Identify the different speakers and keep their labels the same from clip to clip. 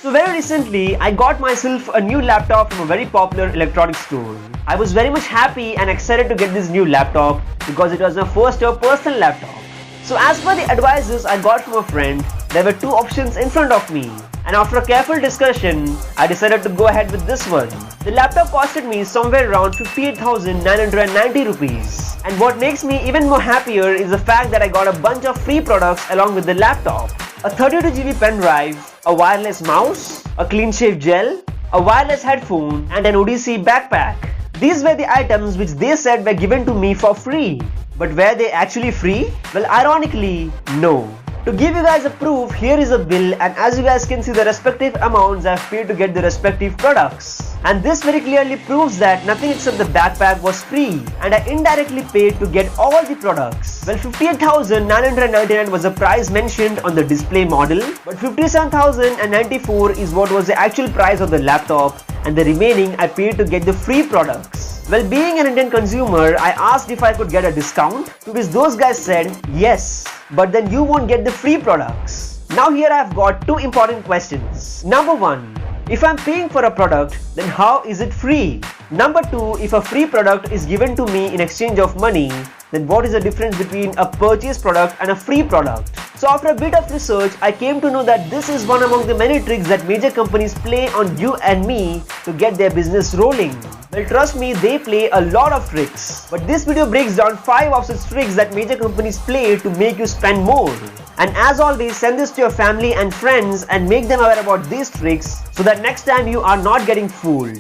Speaker 1: So very recently, I got myself a new laptop from a very popular electronics store. I was very much happy and excited to get this new laptop because it was my first ever personal laptop. So as per the advices I got from a friend, there were two options in front of me. And after a careful discussion, I decided to go ahead with this one. The laptop costed me somewhere around 58,990 rupees. And what makes me even more happier is the fact that I got a bunch of free products along with the laptop. A 32GB pen drive, a wireless mouse, a clean shave gel, a wireless headphone and an ODC backpack. These were the items which they said were given to me for free. But were they actually free? Well, ironically, no. To give you guys a proof, here is a bill and as you guys can see the respective amounts I've paid to get the respective products. And this very clearly proves that nothing except the backpack was free and I indirectly paid to get all the products. Well, 58,999 was the price mentioned on the display model, but 57,094 is what was the actual price of the laptop and the remaining I paid to get the free products. Well, being an Indian consumer, I asked if I could get a discount, to which those guys said, yes, but then you won't get the free products. Now here I've got two important questions. Number one, if I'm paying for a product, then how is it free? Number two, if a free product is given to me in exchange of money, then what is the difference between a purchased product and a free product? So after a bit of research, I came to know that this is one among the many tricks that major companies play on you and me to get their business rolling. Well, trust me, they play a lot of tricks. But this video breaks down 5 of such tricks that major companies play to make you spend more. And as always, send this to your family and friends and make them aware about these tricks so that next time you are not getting fooled.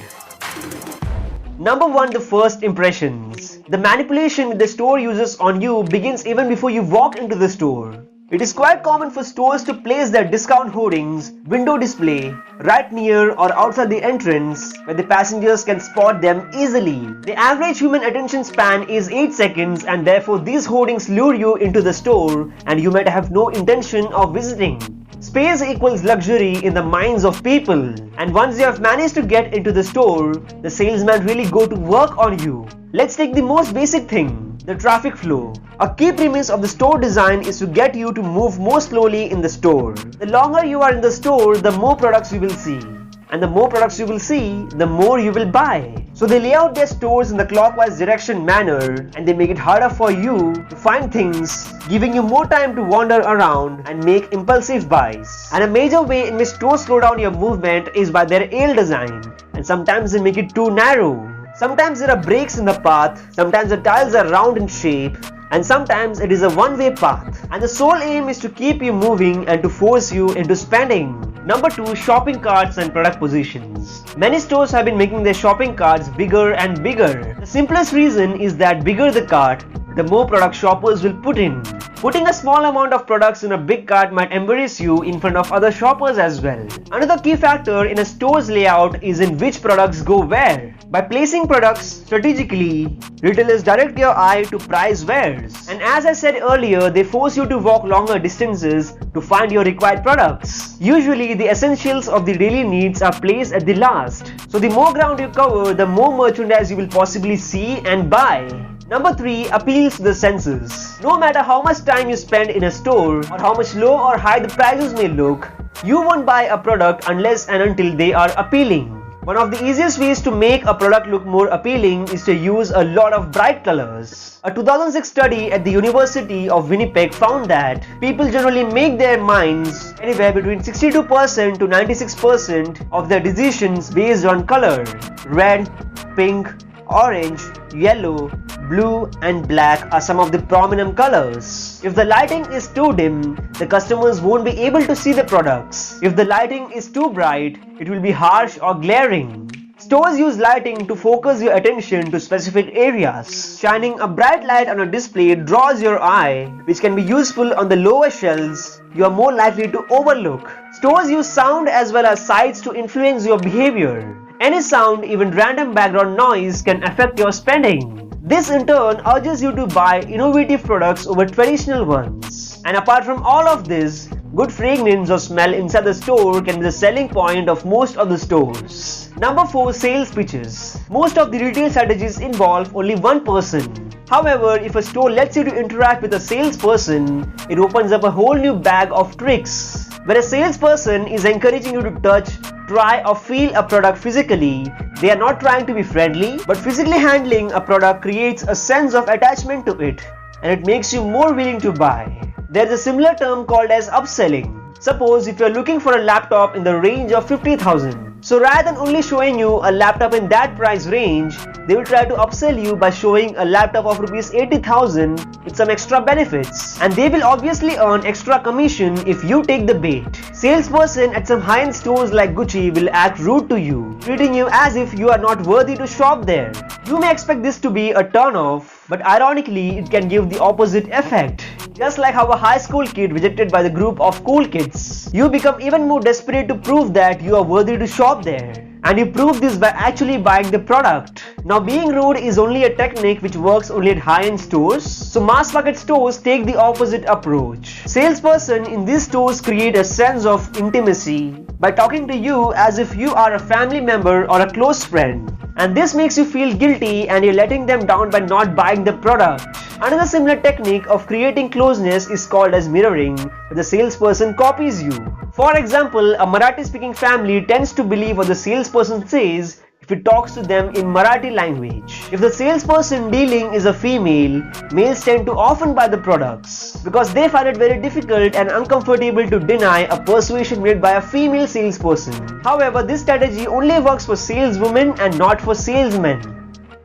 Speaker 1: Number 1, the first impressions. The manipulation the store uses on you begins even before you walk into the store. It is quite common for stores to place their discount hoardings, window display, right near or outside the entrance where the passengers can spot them easily. The average human attention span is 8 seconds and therefore these hoardings lure you into the store and you might have no intention of visiting. Space equals luxury in the minds of people, and once you have managed to get into the store, the salesman really go to work on you. Let's take the most basic thing, the traffic flow. A key premise of the store design is to get you to move more slowly in the store. The longer you are in the store, the more products you will see. And the more products you will see, the more you will buy. So they lay out their stores in the clockwise direction manner and they make it harder for you to find things, giving you more time to wander around and make impulsive buys. And a major way in which stores slow down your movement is by their aisle design, and sometimes they make it too narrow. Sometimes there are breaks in the path, sometimes the tiles are round in shape, and sometimes it is a one-way path. And the sole aim is to keep you moving and to force you into spending. Number 2, shopping carts and product positions. Many stores have been making their shopping carts bigger and bigger. The simplest reason is that bigger the cart, the more product shoppers will put in. Putting a small amount of products in a big cart might embarrass you in front of other shoppers as well. Another key factor in a store's layout is in which products go where. By placing products strategically, retailers direct your eye to price wares. And as I said earlier, they force you to walk longer distances to find your required products. Usually, the essentials of the daily needs are placed at the last. So the more ground you cover, the more merchandise you will possibly see and buy. Number 3, appeals to the senses. No matter how much time you spend in a store or how much low or high the prices may look, you won't buy a product unless and until they are appealing. One of the easiest ways to make a product look more appealing is to use a lot of bright colors. A 2006 study at the University of Winnipeg found that people generally make their minds anywhere between 62% to 96% of their decisions based on color. Red, pink, orange, yellow, blue and black are some of the prominent colors. If the lighting is too dim, the customers won't be able to see the products. If the lighting is too bright, it will be harsh or glaring. Stores use lighting to focus your attention to specific areas. Shining a bright light on a display draws your eye, which can be useful on the lower shelves you are more likely to overlook. Stores use sound as well as sights to influence your behavior. Any sound, even random background noise, can affect your spending. This in turn urges you to buy innovative products over traditional ones. And apart from all of this, good fragrance or smell inside the store can be the selling point of most of the stores. Number 4, sales pitches. Most of the retail strategies involve only one person. However, if a store lets you to interact with a salesperson, it opens up a whole new bag of tricks. When a salesperson is encouraging you to touch, try or feel a product physically, they are not trying to be friendly, but physically handling a product creates a sense of attachment to it and it makes you more willing to buy. There is a similar term called as upselling. Suppose if you are looking for a laptop in the range of 50,000. So rather than only showing you a laptop in that price range, they will try to upsell you by showing a laptop of rupees 80,000 with some extra benefits. And they will obviously earn extra commission if you take the bait. Salesperson at some high-end stores like Gucci will act rude to you, treating you as if you are not worthy to shop there. You may expect this to be a turn-off, but ironically it can give the opposite effect. Just like how a high school kid rejected by the group of cool kids, you become even more desperate to prove that you are worthy to shop there. And you prove this by actually buying the product. Now being rude is only a technique which works only at high-end stores. So mass market stores take the opposite approach. Salesperson in these stores create a sense of intimacy by talking to you as if you are a family member or a close friend. And this makes you feel guilty and you're letting them down by not buying the product. Another similar technique of creating closeness is called as mirroring, where the salesperson copies you. For example, a Marathi speaking family tends to believe what the salesperson says if he talks to them in Marathi language. If the salesperson dealing is a female, males tend to often buy the products because they find it very difficult and uncomfortable to deny a persuasion made by a female salesperson. However, this strategy only works for saleswomen and not for salesmen.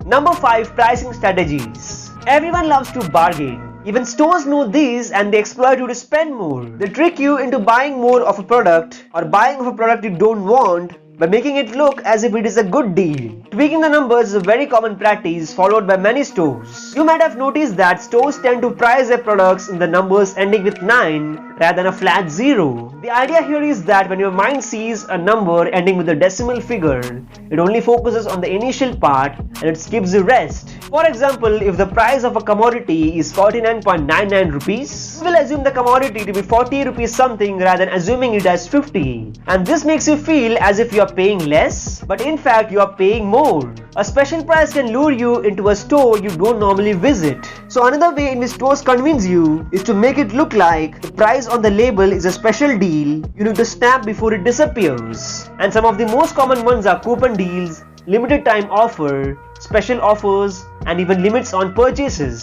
Speaker 1: Number 5. Pricing strategies. Everyone loves to bargain. Even stores know this and they exploit you to spend more. They trick you into buying more of a product or buying of a product you don't want by making it look as if it is a good deal. Tweaking the numbers is a very common practice followed by many stores. You might have noticed that stores tend to price their products in the numbers ending with 9 rather than a flat 0. The idea here is that when your mind sees a number ending with a decimal figure, it only focuses on the initial part and it skips the rest. For example, if the price of a commodity is 49.99 rupees, we will assume the commodity to be 40 rupees something rather than assuming it as 50. And this makes you feel as if you are paying less, but in fact you are paying more. A special price can lure you into a store you don't normally visit. So another way in which stores convince you is to make it look like the price on the label is a special deal you need to snap before it disappears. And some of the most common ones are coupon deals, limited time offer, special offers, and even limits on purchases.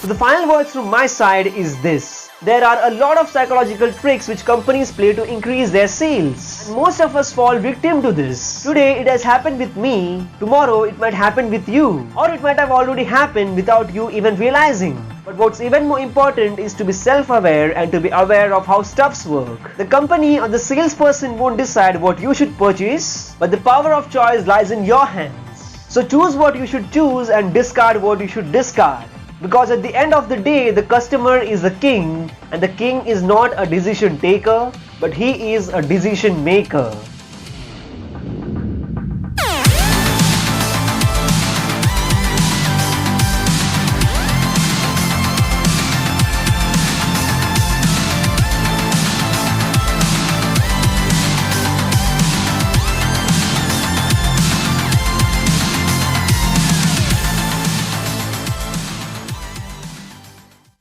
Speaker 1: So the final words from my side is this. There are a lot of psychological tricks which companies play to increase their sales. And most of us fall victim to this. Today it has happened with me, tomorrow it might happen with you, or it might have already happened without you even realizing. But what's even more important is to be self-aware and to be aware of how stuffs work. The company or the salesperson won't decide what you should purchase, but the power of choice lies in your hands. So choose what you should choose and discard what you should discard. Because at the end of the day, the customer is the king and the king is not a decision taker, but he is a decision maker.